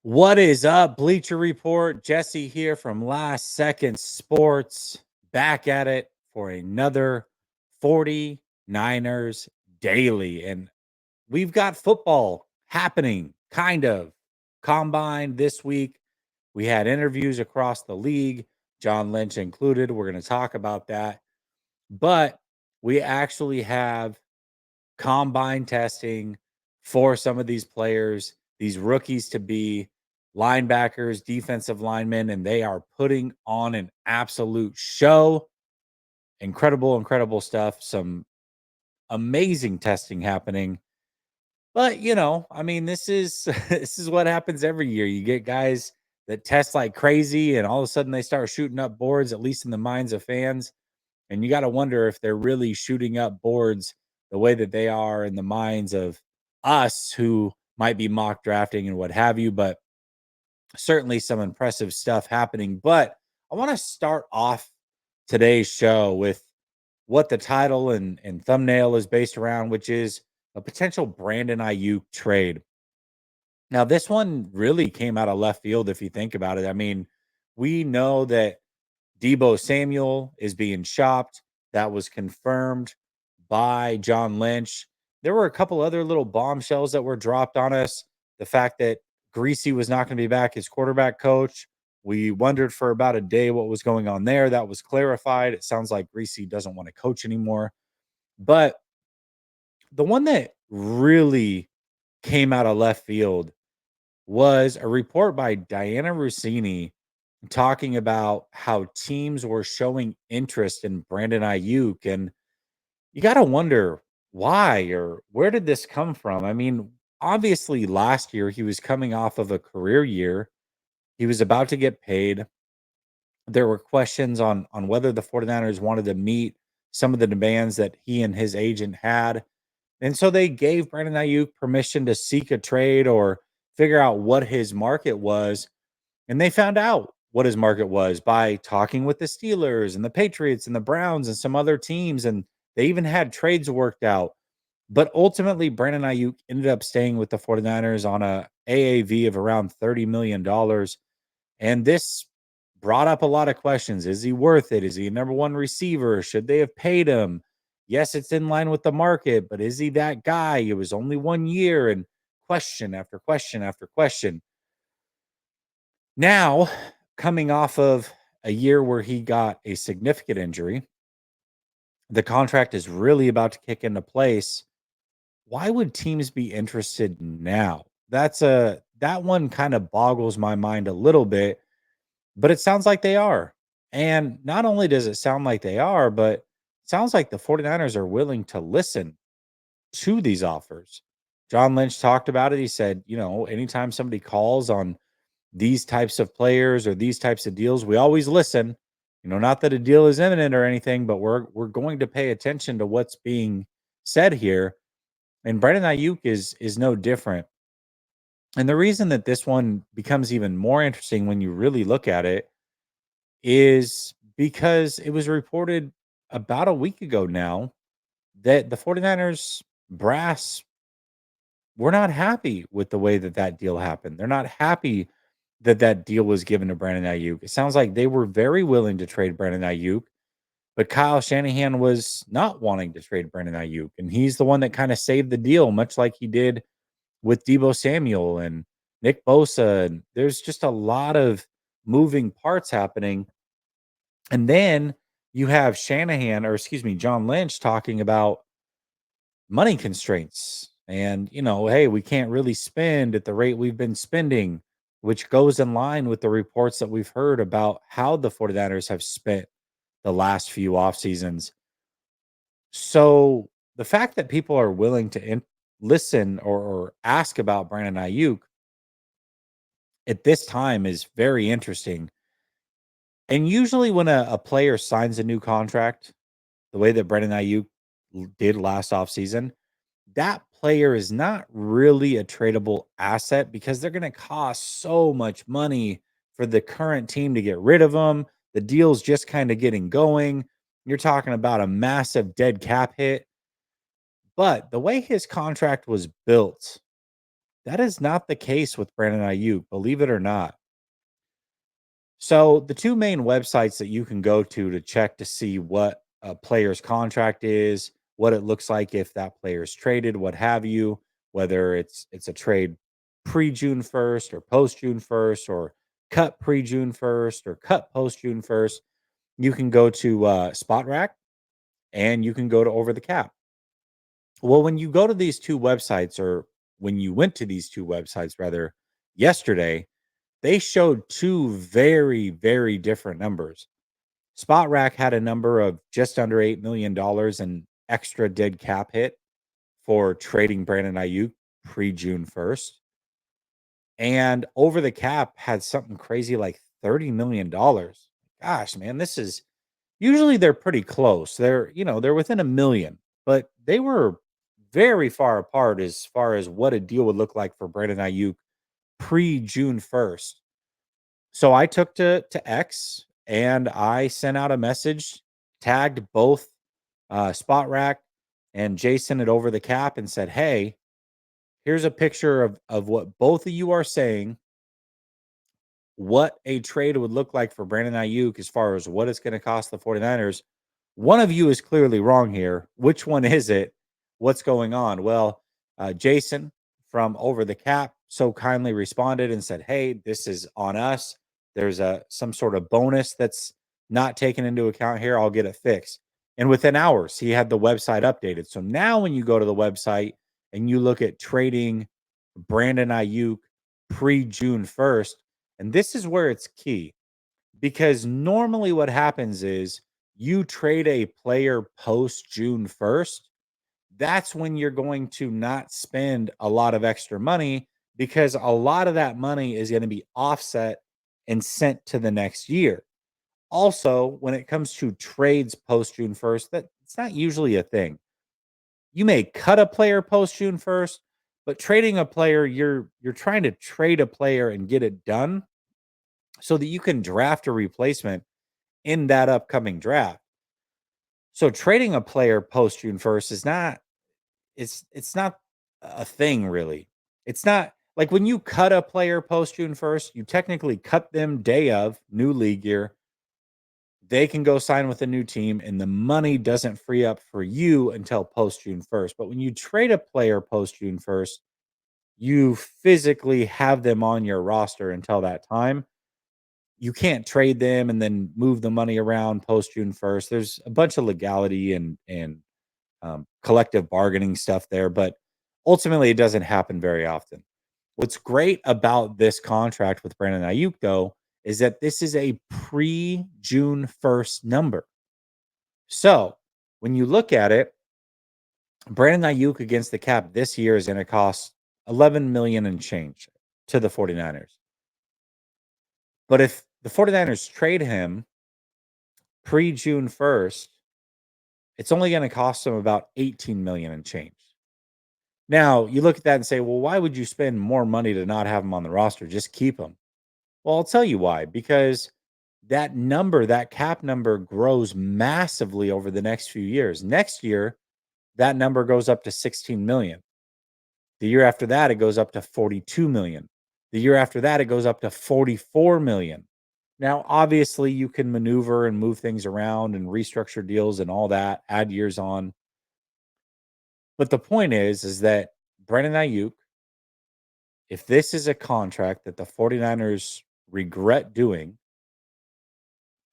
What is up, Bleacher Report? Jesse here from Last Second Sports, back at it for another 49ers Daily. And we've got football happening, kind of. Combine this week. We had interviews across the league, John Lynch included. We're going to talk about that. But we actually have combine testing for some of these players, these rookies to be linebackers, defensive linemen, and they are putting on an absolute show. Incredible stuff. Some amazing testing happening. But, I mean, this is this is what happens every year. You get guys that test like crazy and all of a sudden they start shooting up boards, at least in the minds of fans. And you got to wonder if they're really shooting up boards the way that they are in the minds of us who might be mock drafting and what have you. But certainly some impressive stuff happening. But I want to start off today's show with what the title and thumbnail is based around, which is a potential Brandon Aiyuk trade. Now, this one really came out of left field if you think about it. I mean, we know that Deebo Samuel is being shopped. That was confirmed by John Lynch. There were a couple other little bombshells that were dropped on us. The fact that Greasy was not going to be back as quarterback coach. We wondered for about a day what was going on there. That was clarified. It sounds like Greasy doesn't want to coach anymore. But the one that really came out of left field was a report by Diana Rossini talking about how teams were showing interest in Brandon Aiyuk. And you got to wonder why or where did this come from? I mean, obviously, last year he was coming off of a career year. He was about to get paid. There were questions on whether the 49ers wanted to meet some of the demands that he and his agent had. And so they gave Brandon Aiyuk permission to seek a trade or figure out what his market was. And they found out what his market was by talking with the Steelers and the Patriots and the Browns and some other teams. And they even had trades worked out. But ultimately, Brandon Aiyuk ended up staying with the 49ers on a AAV of around $30 million. And this brought up a lot of questions. Is he worth it? Is he a number one receiver? Should they have paid him? Yes, it's in line with the market, but is he that guy? It was only 1 year, and question after question after question. Now, coming off of a year where he got a significant injury, the contract is really about to kick into place. Why would teams be interested now? That one kind of boggles my mind a little bit, but it sounds like they are. And not only does it sound like they are, but it sounds like the 49ers are willing to listen to these offers. John Lynch talked about it. He said, anytime somebody calls on these types of players or these types of deals, we always listen. Not that a deal is imminent or anything, but we're going to pay attention to what's being said here. And Brandon Aiyuk is no different. And the reason that this one becomes even more interesting when you really look at it is because it was reported about a week ago now that the 49ers brass were not happy with the way that that deal happened. They're not happy that that deal was given to Brandon Aiyuk. It sounds like they were very willing to trade Brandon Aiyuk, but Kyle Shanahan was not wanting to trade Brandon Aiyuk. And he's the one that kind of saved the deal, much like he did with Deebo Samuel and Nick Bosa. And there's just a lot of moving parts happening. And then you have John Lynch talking about money constraints. And, hey, we can't really spend at the rate we've been spending, which goes in line with the reports that we've heard about how the 49ers have spent the last few off seasons. So the fact that people are willing to listen or ask about Brandon Aiyuk at this time is very interesting. And usually when a player signs a new contract, the way that Brandon Aiyuk did last offseason, that player is not really a tradable asset because they're going to cost so much money for the current team to get rid of them. The deal's just kind of getting going. You're talking about a massive dead cap hit. But the way his contract was built, That is not the case with Brandon Aiyuk, believe it or not. So, the two main websites that you can go to check to see what a player's contract is, what it looks like if that player's traded, what have you, whether it's a trade pre-June 1st or post-June 1st or cut pre-June 1st or cut post-June 1st, you can go to Spot Rack and you can go to Over the Cap. Well, when you go to these two websites, or when you went to these two websites rather yesterday, they showed two very, very different numbers. Spot Rack had a number of just under $8 million in extra dead cap hit for trading Brandon Ayuk pre-June 1st. And Over the Cap had something crazy like $30 million. Gosh, man, this is usually they're pretty close. They're within a million, but they were very far apart as far as what a deal would look like for Brandon Ayuk pre-June 1st. So I took to X and I sent out a message, tagged both Spot Rack and Jason at Over the Cap and said, "Hey, here's a picture of what both of you are saying, what a trade would look like for Brandon Ayuk as far as what it's going to cost the 49ers. One of you is clearly wrong here. Which one is it? What's going on?" Well, Jason from Over the Cap so kindly responded and said, "Hey, this is on us. There's some sort of bonus that's not taken into account here. I'll get it fixed." And within hours, he had the website updated. So now when you go to the website and you look at trading Brandon Ayuk pre-June 1st, and this is where it's key, because normally what happens is you trade a player post June 1st. That's when you're going to not spend a lot of extra money, because a lot of that money is going to be offset and sent to the next year. Also, when it comes to trades post June 1st, that it's not usually a thing. You may cut a player post June 1st, but trading a player, you're trying to trade a player and get it done so that you can draft a replacement in that upcoming draft. So trading a player post June 1st is not it's not a thing really. It's not like when you cut a player post June 1st, you technically cut them day of new league year. They can go sign with a new team and the money doesn't free up for you until post June 1st. But when you trade a player post June 1st, you physically have them on your roster until that time. You can't trade them and then move the money around post June 1st. There's a bunch of legality and collective bargaining stuff there, but ultimately it doesn't happen very often. What's great about this contract with Brandon Ayuk, though, is that this is a pre June 1st number. So when you look at it, Brandon Ayuk against the cap this year is going to cost 11 million and change to the 49ers. But if the 49ers trade him pre June 1st, it's only going to cost them about 18 million and change. Now, you look at that and say, well, why would you spend more money to not have him on the roster? Just keep him. Well, I'll tell you why. Because that number, that cap number, grows massively over the next few years. Next year, that number goes up to 16 million. The year after that, it goes up to 42 million. The year after that, it goes up to 44 million. Now, obviously, you can maneuver and move things around and restructure deals and all that, add years on. But the point is that Brandon Ayuk, if this is a contract that the 49ers regret doing,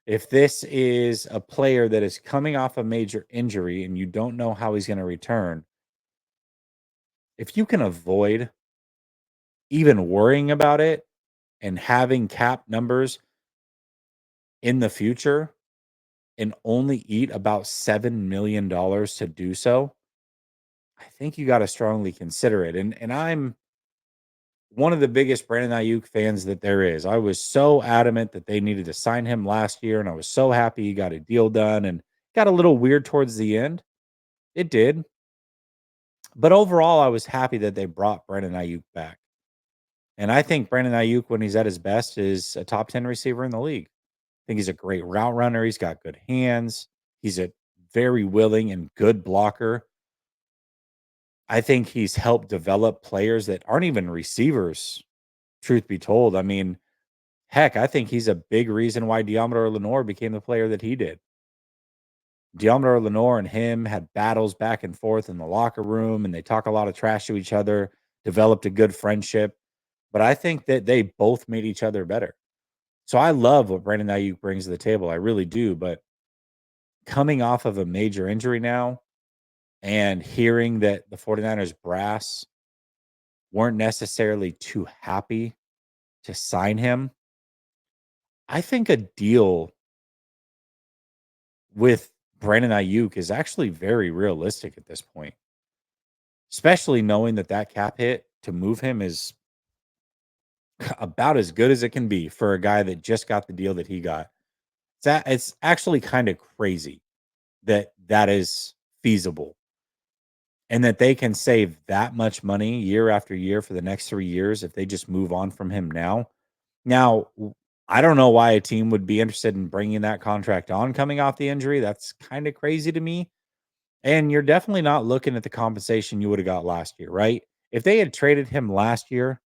if this is a player that is coming off a major injury and you don't know how he's going to return, if you can avoid even worrying about it and having cap numbers in the future and only eat about $7 million to do so, I think you got to strongly consider it. And I'm one of the biggest Brandon Ayuk fans that there is. I was so adamant that they needed to sign him last year, and I was so happy he got a deal done, and got a little weird towards the end. It did. But overall, I was happy that they brought Brandon Ayuk back. And I think Brandon Ayuk, when he's at his best, is a top 10 receiver in the league. I think he's a great route runner. He's got good hands. He's a very willing and good blocker. I think he's helped develop players that aren't even receivers, truth be told. I mean, heck, I think he's a big reason why Deommodore Lenoir became the player that he did. Deommodore Lenoir and him had battles back and forth in the locker room, and they talk a lot of trash to each other, developed a good friendship. But I think that they both made each other better. So I love what Brandon Ayuk brings to the table. I really do. But coming off of a major injury now and hearing that the 49ers brass weren't necessarily too happy to sign him, I think a deal with Brandon Ayuk is actually very realistic at this point, especially knowing that that cap hit to move him is about as good as it can be for a guy that just got the deal that he got. It's actually kind of crazy that that is feasible and that they can save that much money year after year for the next 3 years if they just move on from him now. Now, I don't know why a team would be interested in bringing that contract on coming off the injury. That's kind of crazy to me. And you're definitely not looking at the compensation you would have got last year, right? If they had traded him last year,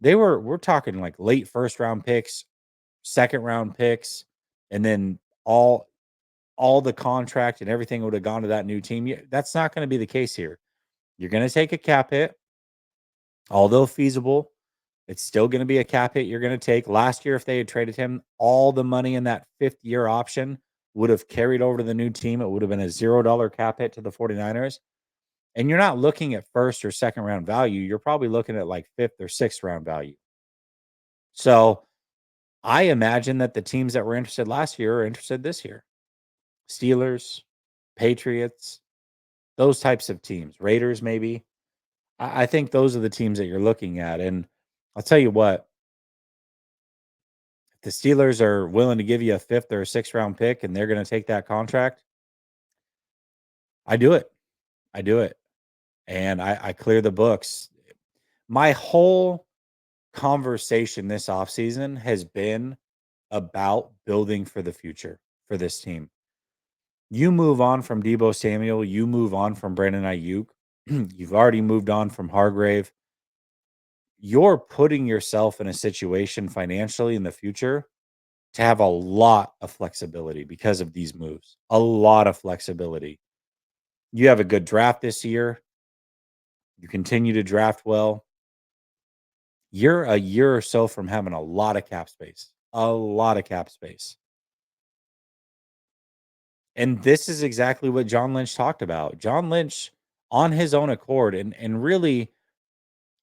we're talking like late first round picks, second round picks, and then all the contract and everything would have gone to that new team. That's not going to be the case here. You're going to take a cap hit, although feasible. It's still going to be a cap hit you're going to take. Last year, if they had traded him, all the money in that 5th-year option would have carried over to the new team. It would have been a $0 cap hit to the 49ers. And you're not looking at first or second round value. You're probably looking at like fifth or sixth round value. So I imagine that the teams that were interested last year are interested this year. Steelers, Patriots, those types of teams, Raiders, maybe. I think those are the teams that you're looking at. And I'll tell you what, if the Steelers are willing to give you a fifth or a sixth round pick and they're going to take that contract, I do it. I do it. And I clear the books. My whole conversation this offseason has been about building for the future for this team. You move on from Debo Samuel, you move on from Brandon Ayuk. You've already moved on from Hargrave. You're putting yourself in a situation financially in the future to have a lot of flexibility because of these moves. A lot of flexibility. You have a good draft this year. You continue to draft well. You're a year or so from having a lot of cap space. A lot of cap space. And this is exactly what John Lynch talked about. John Lynch on his own accord and really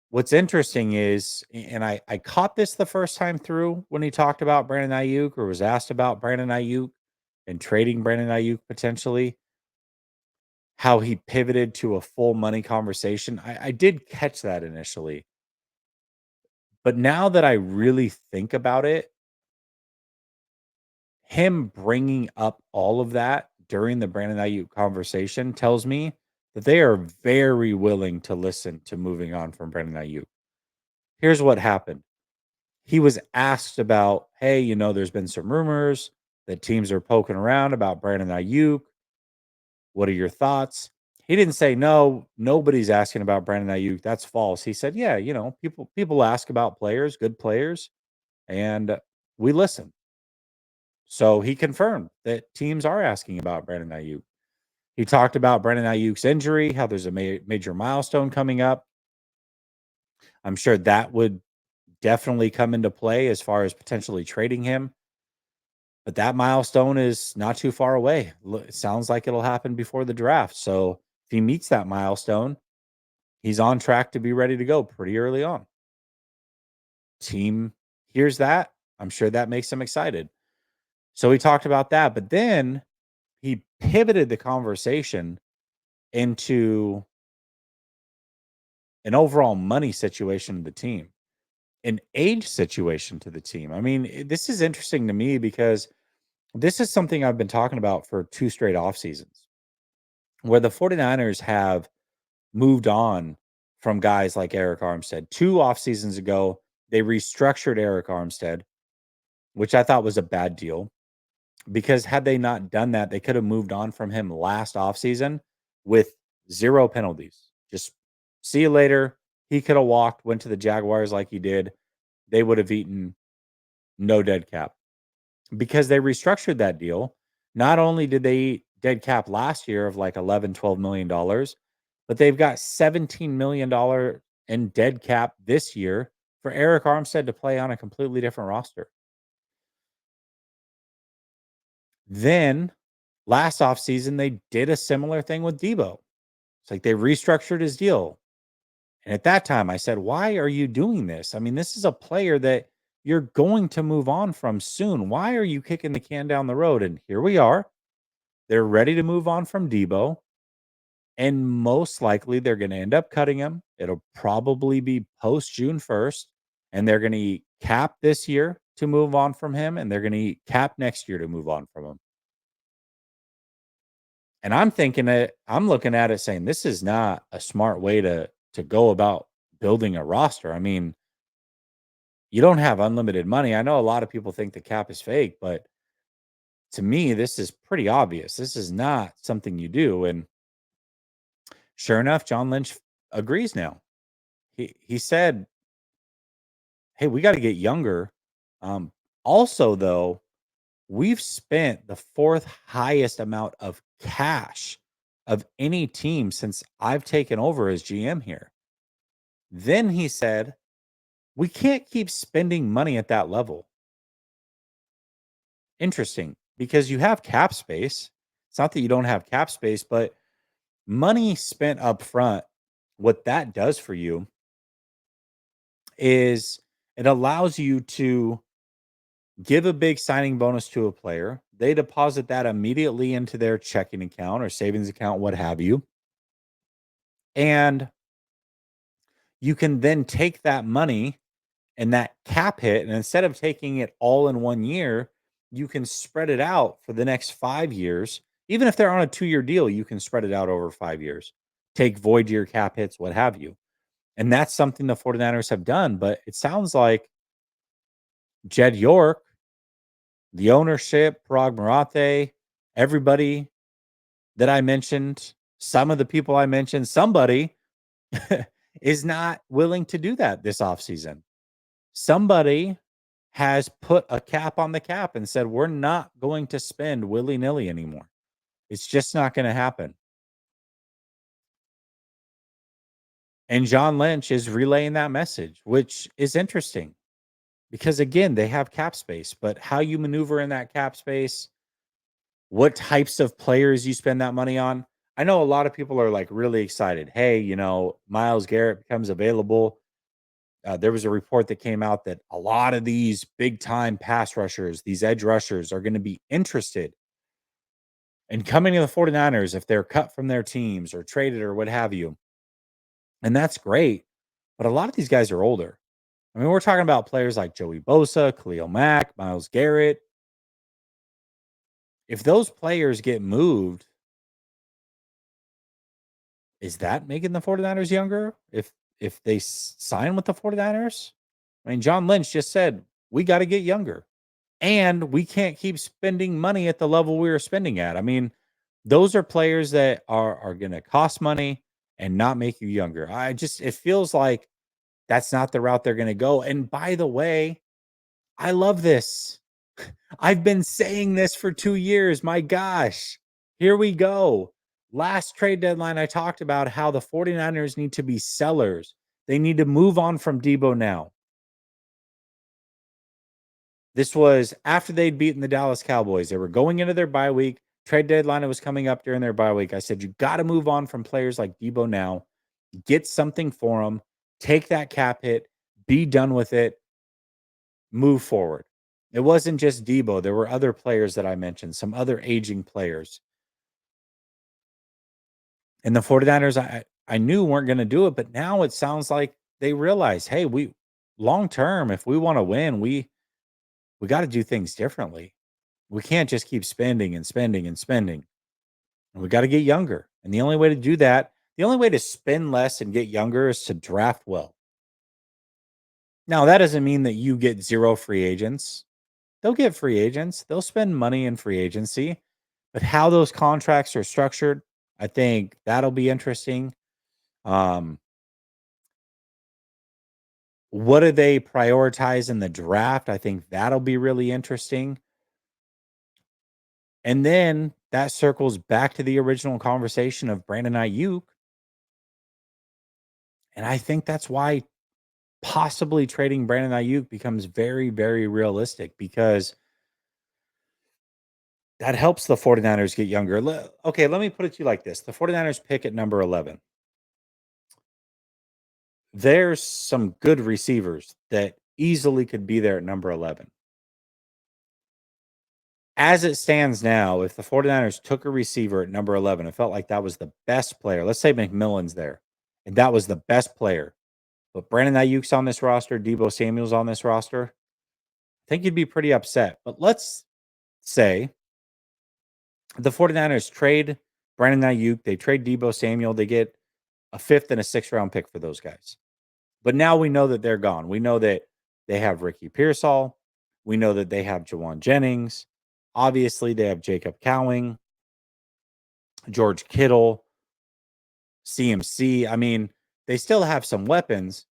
what's interesting is, and I caught this the first time through when he talked about Brandon Ayuk or was asked about Brandon Ayuk and trading Brandon Ayuk potentially, how he pivoted to a full money conversation. I did catch that initially. But now that I really think about it, him bringing up all of that during the Brandon Ayuk conversation tells me that they are very willing to listen to moving on from Brandon Ayuk. Here's what happened. He was asked about, hey, there's been some rumors that teams are poking around about Brandon Ayuk. What are your thoughts? He didn't say no, nobody's asking about Brandon Ayuk. That's false. He said, yeah, people ask about players, good players, and we listen. So he confirmed that teams are asking about Brandon Ayuk. He talked about Brandon Ayuk's injury, how there's a major milestone coming up. I'm sure that would definitely come into play as far as potentially trading him. But that milestone is not too far away. It sounds like it'll happen before the draft. So if he meets that milestone, he's on track to be ready to go pretty early on. Team hears that. I'm sure that makes him excited. So we talked about that. But then he pivoted the conversation into an overall money situation to the team, an age situation to the team. I mean, this is interesting to me because this is something I've been talking about for 2 straight off seasons, where the 49ers have moved on from guys like Eric Armstead. 2 off seasons ago, they restructured Eric Armstead, which I thought was a bad deal because had they not done that, they could have moved on from him last offseason with 0 penalties. Just See you later. He could have walked, went to the Jaguars like he did. They would have eaten no dead cap because they restructured that deal. Not only did they eat dead cap last year of like 11, $12 million, but they've got $17 million in dead cap this year for Eric Armstead to play on a completely different roster. Then last offseason, they did a similar thing with Debo. It's like they restructured his deal. And at that time, I said, why are you doing this? I mean, this is a player that you're going to move on from soon. Why are you kicking the can down the road? And here we are. They're ready to move on from Debo. And most likely they're going to end up cutting him. It'll probably be post June 1st. And they're going to eat cap this year to move on from him. And they're going to eat cap next year to move on from him. And I'm thinking that I'm looking at it saying this is not a smart way to go about building a roster. I mean, you don't have unlimited money. I know a lot of people think the cap is fake, but to me, this is pretty obvious. This is not something you do. And sure enough, John Lynch agrees now. He said, "Hey, we got to get younger." Also, though, we've spent the fourth highest amount of cash of any team since I've taken over as GM here. Then he said, we can't keep spending money at that level. Interesting, because you have cap space. It's not that you don't have cap space, but money spent up front, what that does for you is it allows you to give a big signing bonus to a player. They deposit that immediately into their checking account or savings account, what have you. And you can then take that money and that cap hit, and instead of taking it all in 1 year, you can spread it out for the next 5 years. Even if they're on a 2-year deal, you can spread it out over 5 years. Take void year cap hits, what have you. And that's something the 49ers have done, but it sounds like Jed York, the ownership, Parag Marathe, everybody that I mentioned, some of the people I mentioned, somebody is not willing to do that this offseason. Somebody has put a cap on the cap and said, we're not going to spend willy nilly anymore. It's just not going to happen. And John Lynch is relaying that message, which is interesting because, again, they have cap space, but how you maneuver in that cap space, what types of players you spend that money on. I know a lot of people are like really excited. Hey, Myles Garrett becomes available. There was a report that came out that a lot of these big time pass rushers, these edge rushers, are going to be interested in coming to the 49ers if they're cut from their teams or traded or what have you. And that's great. But a lot of these guys are older. I mean, we're talking about players like Joey Bosa, Khalil Mack, Myles Garrett. If those players get moved, is that making the 49ers younger? If they sign with the 49ers? I mean, John Lynch just said, we got to get younger. And we can't keep spending money at the level we were spending at. I mean, those are players that are going to cost money and not make you younger. It feels like that's not the route they're going to go. And by the way, I love this. I've been saying this for 2 years. My gosh, here we go. Last trade deadline, I talked about how the 49ers need to be sellers. They need to move on from Debo now. This was after they'd beaten the Dallas Cowboys. They were going into their bye week. Trade deadline was coming up during their bye week. I said, you got to move on from players like Debo now. Get something for them. Take that cap hit. Be done with it. Move forward. It wasn't just Debo. There were other players that I mentioned, some other aging players. And the 49ers, I knew weren't going to do it, but now it sounds like they realize, hey, we long term, if we want to win, we got to do things differently. We can't just keep spending and spending and spending. And we got to get younger. And the only way to do that, the only way to spend less and get younger is to draft well. Now, that doesn't mean that you get zero free agents. They'll get free agents. They'll spend money in free agency. But how those contracts are structured, I think that'll be interesting. What do they prioritize in the draft? I think that'll be really interesting. And then that circles back to the original conversation of Brandon Aiyuk. And I think that's why possibly trading Brandon Aiyuk becomes very, very realistic because that helps the 49ers get younger. Okay, let me put it to you like this. The 49ers pick at number 11. There's some good receivers that easily could be there at number 11. As it stands now, if the 49ers took a receiver at number 11, it felt like that was the best player. Let's say McMillan's there, and that was the best player. But Brandon Ayuk's on this roster, Debo Samuel's on this roster. I think you'd be pretty upset. But let's say the 49ers trade Brandon Ayuk, they trade Debo Samuel, they get a fifth and a sixth round pick for those guys. But now we know that they're gone. We know that they have Ricky Pearsall. We know that they have Jawan Jennings. Obviously, they have Jacob Cowing, George Kittle, CMC. I mean, they still have some weapons,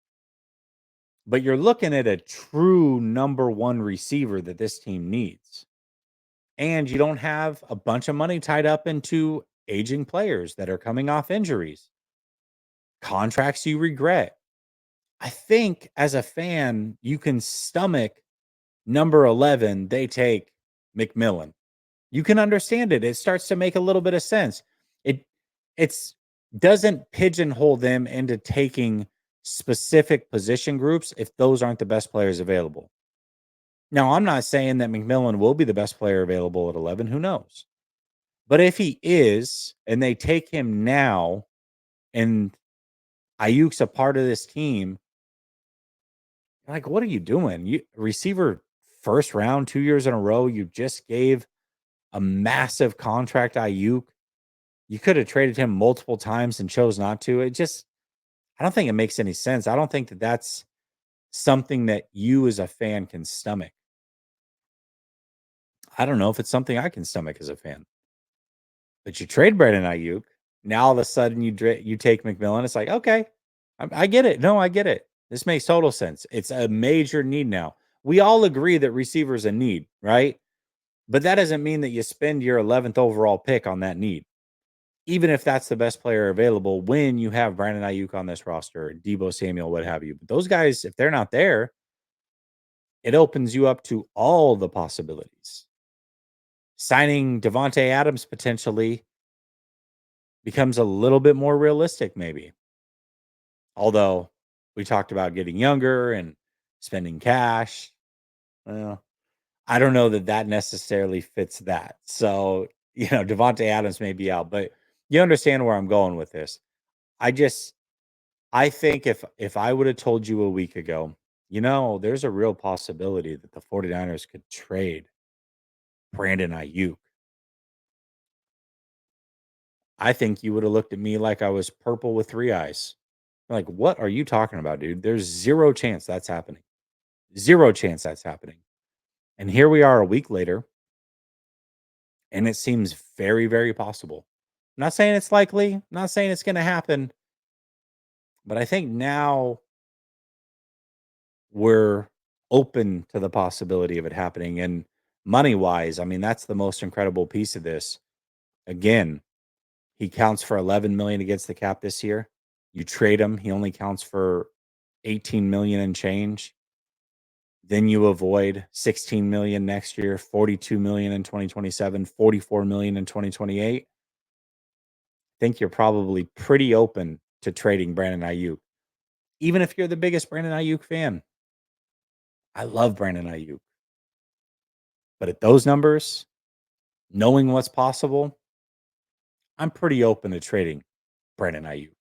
but you're looking at a true number one receiver that this team needs. And you don't have a bunch of money tied up into aging players that are coming off injuries, contracts you regret. I think as a fan, you can stomach number 11, they take McMillan. You can understand it. It starts to make a little bit of sense. It's doesn't pigeonhole them into taking specific position groups if those aren't the best players available. Now, I'm not saying that McMillan will be the best player available at 11. Who knows? But if he is, and they take him now, and Ayuk's a part of this team, like, what are you doing? You receiver first round, 2 years in a row. You just gave a massive contract Aiyuk. You could have traded him multiple times and chose not to. I don't think it makes any sense. I don't think that that's something that you as a fan can stomach. I don't know if it's something I can stomach as a fan. But you trade Brandon Aiyuk. Now all of a sudden you take McMillan. It's like, okay, I get it. No, I get it. This makes total sense. It's a major need now. We all agree that receivers a need, right? But that doesn't mean that you spend your 11th overall pick on that need, even if that's the best player available when you have Brandon Ayuk on this roster, Debo Samuel, what have you. But those guys, if they're not there, it opens you up to all the possibilities. Signing Devontae Adams potentially becomes a little bit more realistic, maybe. Although we talked about getting younger and spending cash. Well, I don't know that that necessarily fits that. So, Devontae Adams may be out, but you understand where I'm going with this. I just I think if I would have told you a week ago, there's a real possibility that the 49ers could trade Brandon Ayuk. I think you would have looked at me like I was purple with three eyes. Like, what are you talking about, dude? There's zero chance that's happening. Zero chance that's happening. And here we are a week later, and it seems very, very possible. I'm not saying it's likely, I'm not saying it's going to happen, but I think now we're open to the possibility of it happening. And money wise, I mean, that's the most incredible piece of this. Again, he counts for 11 million against the cap this year. You trade him, he only counts for 18 million and change. Then you avoid 16 million next year, 42 million in 2027, 44 million in 2028. I think you're probably pretty open to trading Brandon Ayuk. Even if you're the biggest Brandon Ayuk fan. I love Brandon Ayuk. But at those numbers, knowing what's possible, I'm pretty open to trading Brandon Ayuk.